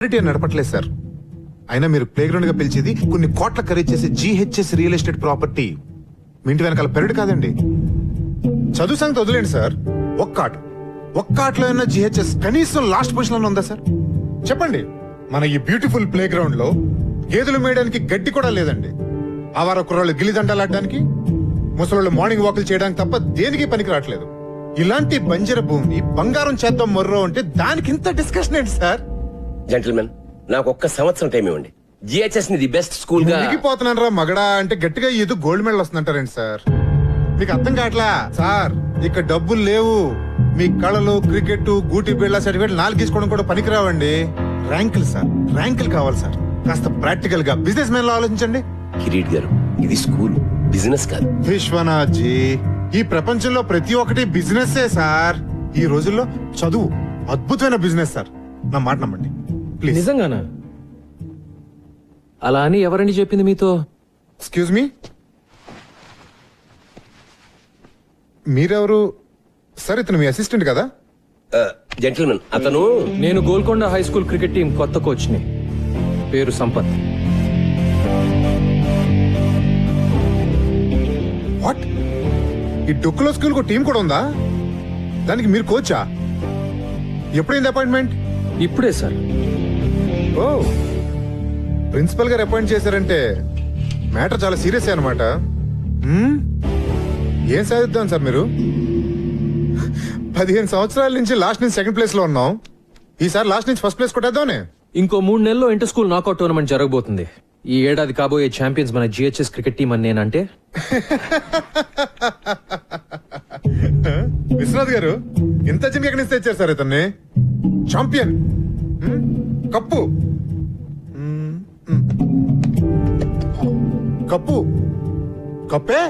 నడపట్లేదు sir. అయినా మీరు play ground గా పిలిచేది కొన్ని కోట్ల ఖరీదు చేసే జీహెచ్ఎస్ రియల్ ఎస్టేట్ ప్రాపర్టీ. మీ ఇంటి వెనకాల పెరడు కాదండి. చదువు సంగతి వదిలేండి సార్. ఒక్క ఆటలో ఉన్న జీహెచ్ఎస్ కనీసం లాస్ట్ పొజిషన్ లో ఉందా సార్? చెప్పండి. మన ఈ బ్యూటిఫుల్ ప్లే గ్రౌండ్ లో గేదెలు మేయడానికి గడ్డి కూడా లేదండి. ఆవార కుర్రాళ్ళు గిల్లిదండలాడడానికి, ముసలోళ్ళు మార్నింగ్ వాకులు చేయడానికి తప్ప దేనికి పనికి రావట్లేదు. ఇలాంటి బంజర భూమిని బంగారం చేద్దాం మొర్రో అంటే దానికి ఇంత డిస్కషన్ ఏంటి సార్? జెంటిల్మెన్, నాకు ఒక్క సంవత్సరం టైం ఇవ్వండి. జిహెచ్ఎస్ ని ది బెస్ట్ స్కూల్ గా దిగిపోతున్నాను రా మగడా అంటే గట్టిగా ఏదో గోల్డ్ మెడల్ వస్తుందంటారండి సార్. మీకు అర్థం కావట్లా సార్. ఇక్కడ డబ్బులు లేవు. మీ కళలు, క్రికెట్, గూటి బిళ్ళ సర్టిఫికేట్ 4 తీసుకోవడం కూడా పనికిరావండి. ర్యాంకులు సార్, ర్యాంకులు కావాలి సార్. కాస్త ప్రాక్టికల్ గా బిజినెస్ మ్యాన్ లో ఆలోచించండి. కిరీట్ గారు, ఇది స్కూల్, బిజినెస్ కాదు. విశ్వనాథ్ జీ, ఈ ప్రపంచంలో ప్రతి ఒక్కటి బిజినెస్ సార్. ఈ రోజుల్లో చదువు అద్భుతమైన బిజినెస్ సార్. నా మాట నమ్మండి ప్లీజ్. నిజంగానా? అలా అని ఎవరండి చెప్పింది మీతో? ఎక్స్క్యూజ్ మీ, మీరెవరు సార్? ఇతను మీ అసిస్టెంట్ కదా? జెంటిల్మెన్, అతను నేను Golconda high school cricket team కొత్త కోచ్ ని. పేరు సంపత్. వాట్? ఈ డొక్కులో స్కూల్ కు టీం కూడా ఉందా? దానికి మీరు కోచా? ఎప్పుడైంది అపాయింట్మెంట్? ఇప్పుడే సార్. ఓ, ప్రిన్సిపల్ గారు అపాయింట్ చేశారంటే మ్యాటర్ చాలా సీరియస్ అన్నమాట. ఏం సాధిద్దాం సార్ మీరు? 15 సంవత్సరాల నుంచి లాస్ట్ నుంచి సెకండ్ ప్లేస్ లో ఉన్నాం. ఈసారి లాస్ట్ నుంచి ఫస్ట్ ప్లేస్ కొట్టేద్దామనే. ఇంకో 3 నెలల్లో ఇంటర్ స్కూల్ నాకౌట్ టోర్నమెంట్ జరగబోతుంది. ఈ ఏడాది కాబోయే ఛాంపియన్స్ మన జిహెచ్ఎస్ క్రికెట్ టీం అని నేనంటే. విశ్వనాథ్ గారు, ఇంత చిన్న ఎక్కడి నుంచి తెచ్చారు సార్ ఇతన్ని? ఛాంపియన్, కప్పు కప్పు కప్పే.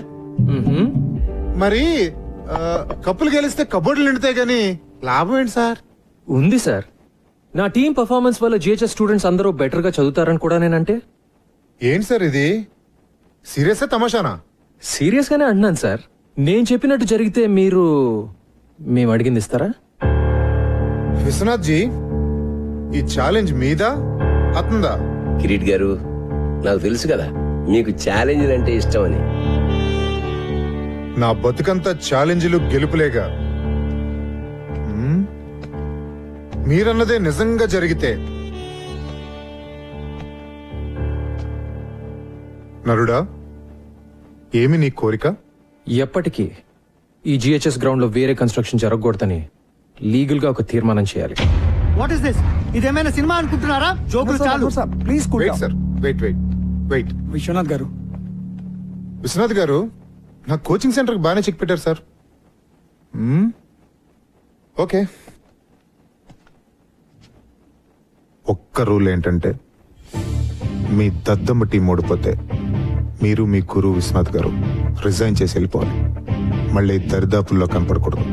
మరి కప్పులు గెలిస్తే కబోర్డులు నిండుతాయి గాని లాభం ఏంటి సార్? ఉంది సార్. నా టీం పర్ఫార్మెన్స్ వల్ల జిహెచ్ఎస్ స్టూడెంట్స్ అందరూ బెటర్ గా చదువుతారని కూడా నేనంటే. ఏంటి సార్ ఇది? సీరియస్ తమాషానా? సీరియస్ గానే అంటున్నాను సార్. నేను చెప్పినట్టు జరిగితే మేము అడిగింది ఇస్తారా? విశ్వనాథ్ జీ, ఈ ఛాలెంజ్ మీదా అతందా? కిరీట్ గారు, నాకు తెలుసు కదా మీకు ఛాలెంజ్ అంటే ఇష్టం అని. నా బతుకంతా ఛాలెంజ్లు గెలుపులేగా. మీరన్నదే నిజంగా జరిగితే నరుడా, ఏమి నీ కోరిక? ఎప్పటికీ ఈ జిహెచ్ఎస్ గ్రౌండ్ లో వేరే కన్స్ట్రక్షన్ జరగకూడదని లీగల్ గా ఒక తీర్మానం చేయాలి. What is this? ఇదేమైనా సినిమా అనుకుంటున్నారా? జోకులు చాలు. Please wait sir, wait. Vishwanath గారు, విశ్వనాథ్ గారు, నా కోచింగ్ సెంటర్ బాగానే చెక్ పెట్టారు సార్. ఓకే, ఒక్క రూల్ ఏంటంటే మీ దద్దమ్మ టీం ఓడిపోతే మీరు మీ గురువు విశ్వనాథ్ గారు రిజైన్ చేసి వెళ్ళిపోవాలి. మళ్ళీ దరిదాపుల్లో కనపడకూడదు.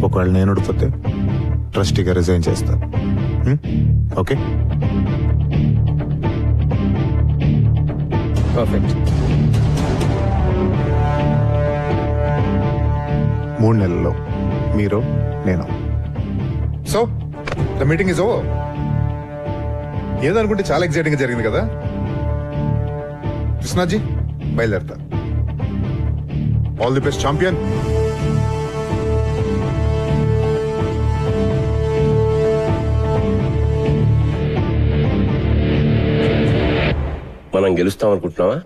ఒకవేళ నేను ఓడిపోతే ట్రస్టీగా రిజైన్ చేస్తా. ఓకే? పర్ఫెక్ట్. 3 నెలల్లో మీరు, నేను. So the meeting is over. ఏదనుకుంటే చాలా ఎక్సైటింగ్ గా జరిగింది కదా. కృష్ణాజీ, బయలుదేరతా. All the best champion. మనం గెలుస్తాం అనుకుంటున్నావా?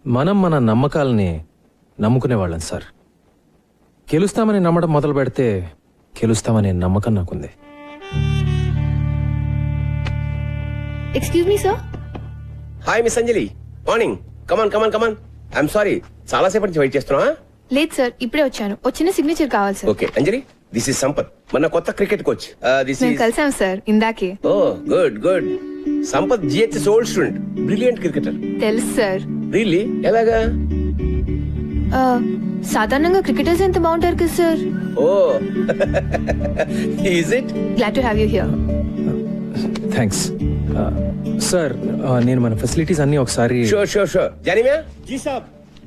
మనం మన నమ్మకాలని నమ్ముకునే వాళ్ళం సార్. గెలుస్తామని నమ్మడం మొదలు పెడితే గెలుస్తామనే నమ్మకం నాకుంది. Excuse me sir. Hi miss Anjali, morning. Come on. I'm sorry, చాలా సేపటి నుంచి వెయిట్ చేస్తున్నా. లేదు సార్, ఇప్పుడే వచ్చాను. వచ్చిన సిగ్నేచర్ కావాలి sir. Okay Anjali, this is Sampath, మన కొత్త క్రికెట్ కోచ్. దిస్ మేము ఇస్ కలిసాం సార్ ఇందాకే. Oh good. Sampath GHS old student, brilliant cricketer. తెలుసు సార్. రియల్లీ? ఎలాగా? సాధారణంగా క్రికెటర్స్ ఎంత బాగుంటారు కదా sir. Oh is it? Glad to have you here. Thanks sir. నేను మన ఫెసిలిటీస్ అన్ని ఒకసారి. షూర్. జానివా? జీ సాబ్.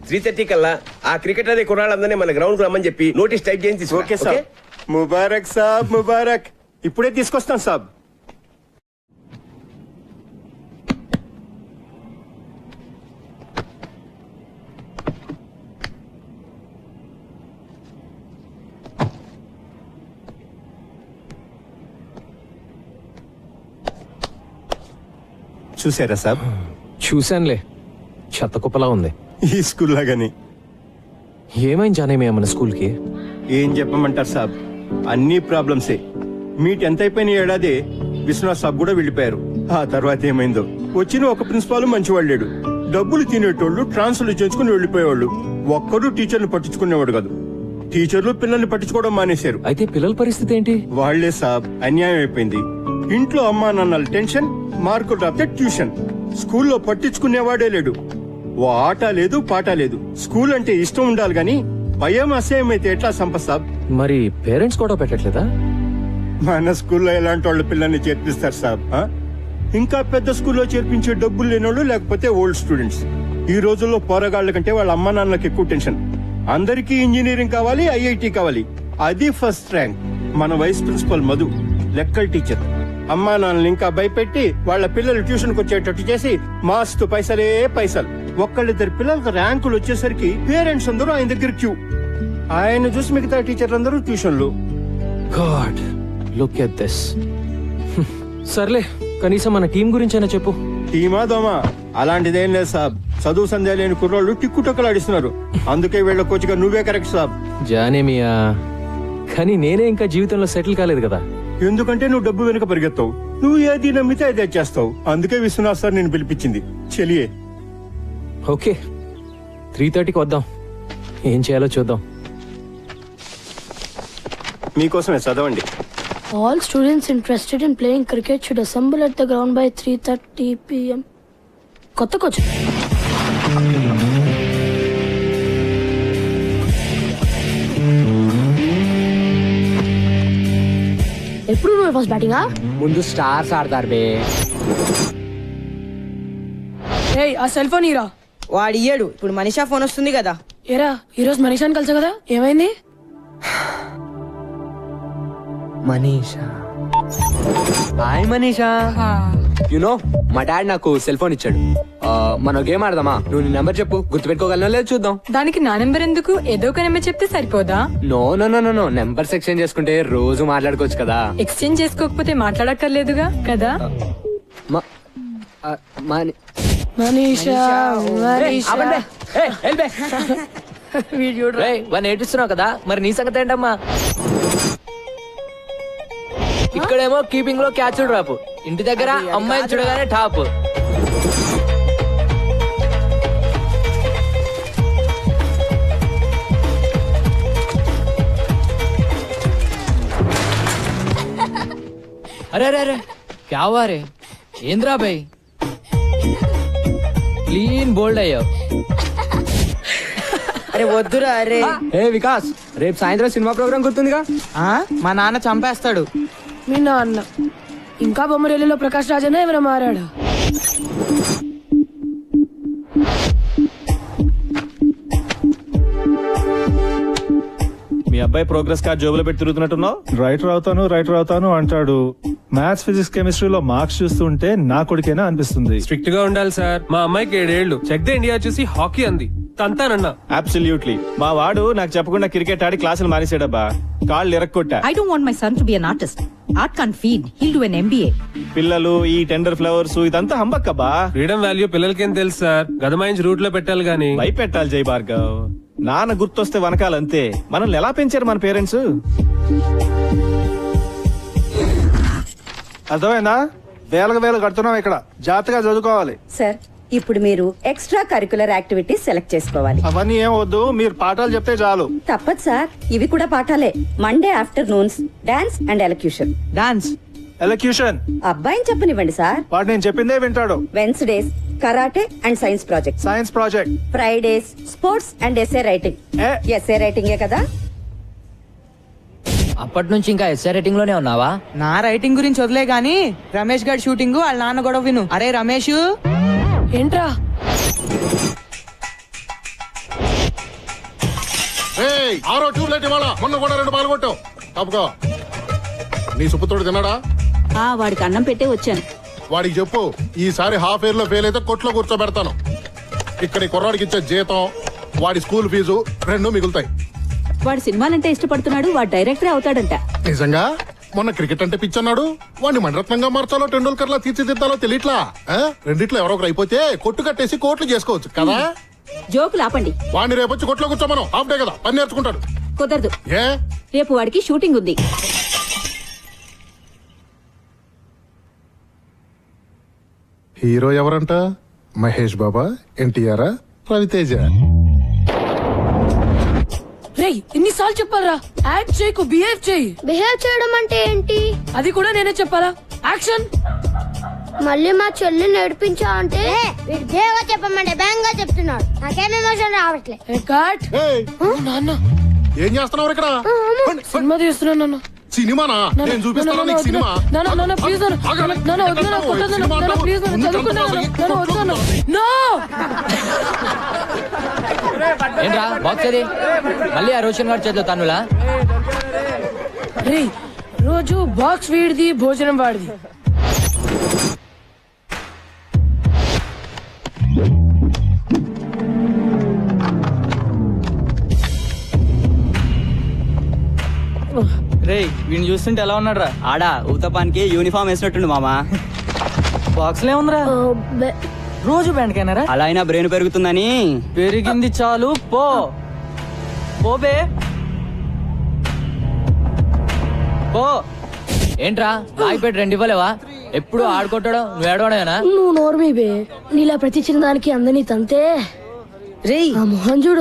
3:30 కల్లా ఆ క్రికెటర్ కుర్రాళ్ళందరినీ మన గ్రౌండ్ కు రమ్మని చెప్పి నోటీస్ టైప్ చేసి తీసుకురా. ఓకే సాబ్. ముబారక్ సాబ్, ముబారక్. ఇప్పుడే తీసుకొస్తాను సాబ్. చూసారా సాబ్? చూశానులే, చెత్త కుప్పలా ఉంది. ఈ స్కూల్ లాగానే. ఏమైంది జానేమయ్య మన స్కూల్కి? ఏం చెప్పమంటారు సాబ్, అన్ని ప్రాబ్లమ్సే. మీ 10th అయిపోయిన ఏడాది విశ్వనాథ్ సాబ్ కూడా వెళ్ళిపోయారు. ఆ తర్వాత ఏమైందో. వచ్చిన ఒక ప్రిన్సిపాల్ మంచివాడు లేడు. డబ్బులు తినేటోళ్ళు ట్రాన్స్ఫర్లు చేసుకుని వెళ్ళిపోయేవాళ్ళు. ఒక్కడు టీచర్ని పట్టించుకునేవాడు కాదు. టీచర్లు పిల్లల్ని పట్టించుకోవడం మానేశారు. అయితే పిల్లల పరిస్థితి ఏంటి? వాళ్లే సాబ్, అన్యాయం అయిపోయింది. ఇంట్లో అమ్మా నాన్నల టెన్షన్, మార్కులు రాస్తే ట్యూషన్. స్కూల్లో పట్టించుకునేవాడే లేడు. ఓ ఆట లేదు, పాట లేదు. స్కూల్ అంటే ఇష్టం ఉండాలి గాని భయం అసహ్యం అయితే ఎట్లా సంపత్ సాబ్? మరి పేరెంట్స్ కూడా పెట్టట్లేదా? మన స్కూల్లో ఎలాంటి వాళ్ళు పిల్లల్ని చేర్పిస్తారు సాబ్? ఇంకా పెద్ద స్కూల్లో చేర్పించే డబ్బులు లేనోళ్ళు, లేకపోతే ఓల్డ్ స్టూడెంట్స్. ఈ రోజుల్లో పోరగాళ్ల కంటే వాళ్ళ అమ్మా నాన్నలకు ఎక్కువ టెన్షన్. అందరికీ ఇంజనీరింగ్ కావాలి, ఐఐటి కావాలి. అది ఫస్ట్ ర్యాంక్. మన వైస్ ప్రిన్సిపల్ మధు లెక్కల టీచర్. అమ్మా నాన్నలు ఇంకా భయపెట్టి వాళ్ళ పిల్లలు ట్యూషన్ కు వచ్చేటట్టు చేసి మాస్తు పైసలే పైసలు. ఒక్కళ్ళిద్దరు పిల్లలకు ర్యాంకులు వచ్చేసరికి పేరెంట్స్ అందరూ ఆయన దగ్గర క్యూ. ఆయన చూసి మిగతా టీచర్లందరూ ట్యూషన్లు. God, look at this. సర్లే, కనీసం మన టీం గురించైనా చెప్పు. టీమా దోమా అలాంటిదేం లేదు సాబ్. చదువు సంధ్య లేని కుర్రోళ్ళు టిక్కుటొక్కలాడిస్తున్నారు. అందుకే వీళ్ళ కోచ్గా నువ్వే కరెక్ట్ సాబ్. జానేమియా, కానీ నేనే ఇంకా జీవితంలో సెటిల్ కాలేదు కదా. ఎందుకంటే నువ్వు డబ్బు వెనుక పరిగెత్తావు. నువ్వు ఏది నమ్మితే అదే చేస్తావు. అందుకే విశ్వనాథ్ సార్ నేను పిలిపించింది. చెలియే. ఓకే, 3:30కి వద్దాం. ఏం చేయాలో చూద్దాం. మీకోసమే చదవండి. All students interested in playing cricket should assemble at the ground by 3:30 p.m. కొత్త కోచ్. ఎప్పుడు నువ్వు ఫస్ట్ బ్యాటింగా? ముందు స్టార్స్ ఆడతారు బే. ఏయ్, ఆ సెల్ ఫోన్ ఇరా. వాడు ఇయ్యడు. ఇప్పుడు మనీషా ఫోన్ వస్తుంది కదా. ఏరా, ఈరోజు మనీషాని కలిసా కదా, ఏమైంది? మనీషా, హాయ్ మనీషా. యునో మా డాడ్ నాకు సెల్ ఫోన్ ఇచ్చాడు. మనం గేమ్ ఆడదామా? నువ్వు నీ నెంబర్ చెప్పు, గుర్తుపెట్టుకోగలనో లేదు చూద్దాం. దానికి నా నెంబర్ ఎందుకు? ఏదో ఒక నెంబర్ చెప్తే సరిపోదా? No no no no no, numbers exchange చేసుకుంటే రోజు మాట్లాడుకోవచ్చు కదా. ఎక్స్చేంజ్ చేసుకోకపోతే మాట్లాడక్కర్లేదుగా కదా. మ- ఆ, మని- మనీషా, మనీషా. ఆపండి. ఏయ్, వెళ్ళిపో. రేయ్, వాడిని ఏడిస్తున్నావు కదా, మరి నీ సంగతి ఏంటమ్మా? ఇక్కడేమో కీపింగ్ లో క్యాచ్ డ్రాప్, ఇంటి దగ్గర అమ్మాయిని చూడగానే టాప్. अरे अरे अरे क्या हुआ रे? ఏంద్రా బై, క్లీన్ బోల్డ్ అయ్యావు. అరే వద్దురా. అరే ఏ వికాస్, రేపు సాయంత్రం సినిమా ప్రోగ్రామ్ గుర్తుందిగా? మా నాన్న చంపేస్తాడు. మీ నాన్న ఇంకా బొమ్మరేలిలో ప్రకాష్ రాజనే ఎవరైనా మారాడా? మీ అబ్బాయి ప్రోగ్రెస్ కార్డ్ జోబులో పెట్టి తిరుగుతున్నట్టున్నావు. రైటర్ అవుతాను అంటాడు. మ్యాథ్స్, ఫిజిక్స్, కెమిస్ట్రీలో మార్క్స్ చూస్తుంటే నా కొడుకేనా అనిపిస్తుంది. స్ట్రిక్ట్ గా ఉండాలి సార్. మా అమ్మాయికి 7 ఏళ్లు. చెక్ ద ఇండియా చూసి హాకీ అంది. తంతానన్నా. అబ్సల్యూట్లీ. మా వాడు నాకు చెప్పకుండా క్రికెట్ ఆడి క్లాసులు మానేసాడబ్బా. కాళ్ళు ఇరక్కొట్టా. I don't want my son to be an artist. Art can't feed, he'll do an MBA. పిల్లలు, ఈ టెండర్ ఫ్లవర్స్ ఇదంతా హంబక్కబ్బా. ఫ్రీడమ్ వాల్యూ పిల్లలకేం తెలుసు సార్. గదమాయించి రూట్ లో పెట్టాలి గానీ. భయపెట్టాలి జై భార్గవ్. నాన్న గుర్తొస్తే వనకాలంతే. మనల్ని ఎలా పెంచారు మన పేరెంట్స్? అర్థమైందా? వేలకు కడుతున్నాం ఇక్కడ. జాగ్రత్తగా చదువుకోవాలి. సార్, ఇప్పుడు మీరు ఎక్స్ట్రా కరికులర్ యాక్టివిటీస్ సెలెక్ట్ చేసుకోవాలి. అవన్నీ ఏం వద్దు, మీరు పాఠాలు చెప్తే చాలు. తప్పదు సార్, ఇవి కూడా పాఠాలే. Monday afternoons dance and elocution. Dance, elocution అబ్బాయిని చెప్పనివ్వండి సార్. వాడు నేను చెప్పిందే వింటాడు. Wednesdays karate and science project. Science project. Fridays sports and essay writing. Essay రైటింగే కదా. అప్పటి నుంచి ఇంకా ఎస్ఐ రైటింగ్ లోనే ఉన్నావా? నా రైటింగ్ గురించి వదిలే గానీ రమేష్ గారి షూటింగ్ వాళ్ళ నాన్న గొడవ విను. అరే రమేష్, ఏంట్రా? ఆరో ట్యూబ్ లైట్ ఇవాళ, మొన్న కూడా 2 బాల్ కొట్టావు. తప్పుకో. నీ సుపుత్రుడు తిన్నాడా? వాడికి అన్నం పెట్టే వచ్చాను. వాడికి చెప్పు, ఈసారి హాఫ్ ఇయర్ లో ఫెయిల్ అయితే కొట్లో కూర్చోబెడతాను. ఇక్కడ ఈ కుర్రాడికి ఇచ్చే జీతం, వాడి స్కూల్ ఫీజు 2 మిగులుతాయి. వాడు సినిమాలంటే ఇష్టపడుతున్నాడు. వాడు డైరెక్టరే అవుతాడంట. నిజంగా? మొన్న క్రికెట్ అంటే పిచ్చన్నాడు వాడిని మణరత్నంగా మార్చాలో టెండూల్కర్ లా తీర్చిదిద్దాలో తెలియట్లా రెండిట్లో ఎవరో ఒకరు అయిపోతే కొట్టు కట్టేసి కోట్లు చేసుకోవచ్చు కదా. జోకులు ఆపండి. వాడిని రేపొచ్చి కొట్లో కూర్చోమను, హాఫ్ డే కదా పని నేర్చుకుంటాడు. కుదరదు, ఏ రేపు వాడికి షూటింగ్ ఉంది. హీరో ఎవరంట? మహేష్ బాబా, ఎన్టీఆర్, రవితేజ. ఎన్నిసార్లు చెప్పాలరా యాక్ట్ చేయకు బిహేవ్ చేయి. బిహేవ్ చేయడం అంటే ఏంటి? అది కూడా నేనే చెప్పాలా? యాక్షన్. మళ్ళీ మా చెల్లిని నడిపించా అంటే దేవగా చెప్పమంటే బ్యాంగా చెప్తున్నాడు. నాకేం ఎమోషన్ రావట్లేదు. కట్. ఏయ్, నాన్న ఏం చేస్తున్నావు ఇక్కడ? సినిమా తీస్తున్నాను నాన్న. సినిమానా? నేను చూపిస్తాను నీకు సినిమా. నాన్న ప్లీజ్ నాన్న వద్దు నాన్న కొట్టొద్దు నాన్న ప్లీజ్ నాన్న చదువుకున్నాను నాన్న వద్దు నాన్న. నో. ఏంట్రా బాక్స్ అది? మళ్ళీ ఆ రోషన్ గారి చేతిలో తన్నులా? రే రోజు బాక్స్ వీడిది, భోజనం వాడిది. రే వీడిని చూస్తుంటే ఎలా ఉన్నాడు రా? ఆడా ఊతపానికి యూనిఫామ్ వేసినట్టుండు మామా. బాక్స్ లో ఉందిరా. రోజు బ్యాండ్కైనారా? అలా అయినా బ్రెయిన్ పెరుగుతుందని. పెరిగింది చాలు పో పోబే పో. ఏంట్రా రాయిపేట 2 ఇవ్వలేవా? ఎప్పుడు ఆడుకుంటాడో నువ్వు ఏడవడమేనా? నువ్వు నోర్మీ బే. నీలా ప్రతి చిన్న దానికి అందని తంతే రే ఆ మొహం చూడు.